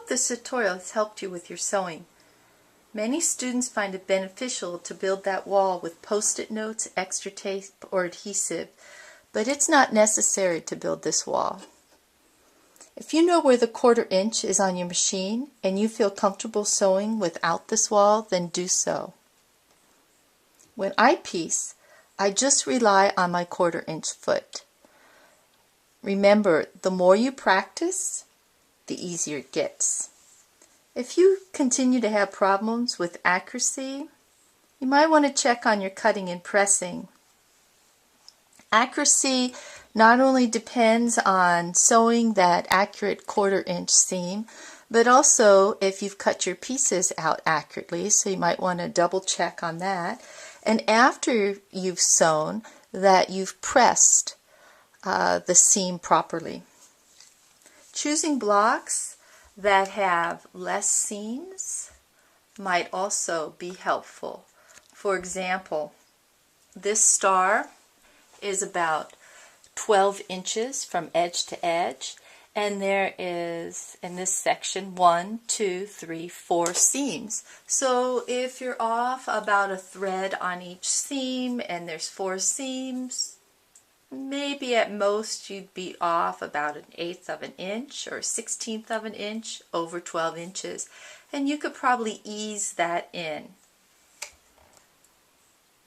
this tutorial has helped you with your sewing. Many students find it beneficial to build that wall with post-it notes, extra tape, or adhesive, but it's not necessary to build this wall. If you know where the 1/4 inch is on your machine and you feel comfortable sewing without this wall, then do so. When I piece, I just rely on my 1/4 inch foot. Remember, the more you practice, the easier it gets. If you continue to have problems with accuracy, you might want to check on your cutting and pressing. Accuracy not only depends on sewing that accurate 1/4 inch seam, but also if you've cut your pieces out accurately, so you might want to double check on that. And after you've sewn, that you've pressed the seam properly. Choosing blocks that have less seams might also be helpful. For example, this star is about 12 inches from edge to edge, and there is in this section 1, 2, 3, 4 seams. So if you're off about a thread on each seam and there's 4 seams, maybe at most you'd be off about 1/8 of an inch or 1/16 of an inch over 12 inches, and you could probably ease that in.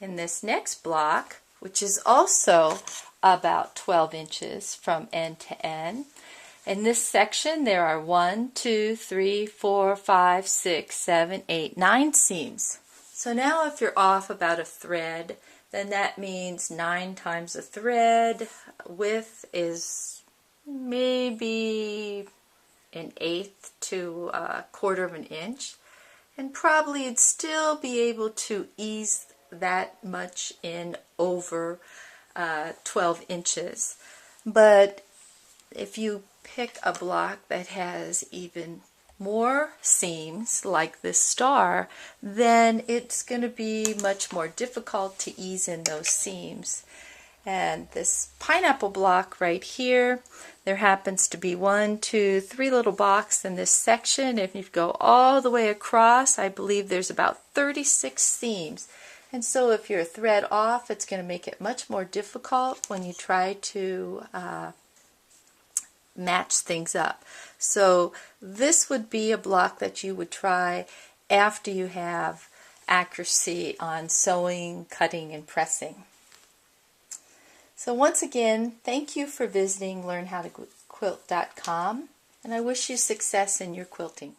In this next block, which is also about 12 inches from end to end, in this section there are 1, 2, 3, 4, 5, 6, 7, 8, 9 seams. So now if you're off about a thread, then that means 9 times the thread width is maybe 1/8 to 1/4 of an inch, and probably you'd still be able to ease that much in over 12 inches. But if you pick a block that has even more seams like this star, then it's going to be much more difficult to ease in those seams. And this pineapple block right here, there happens to be 1, 2, 3 little blocks in this section. If you go all the way across, I believe there's about 36 seams. And so if you're a thread off, it's going to make it much more difficult when you try to match things up. So this would be a block that you would try after you have accuracy on sewing, cutting, and pressing. So once again, thank you for visiting learnhowtoquilt.com, and I wish you success in your quilting.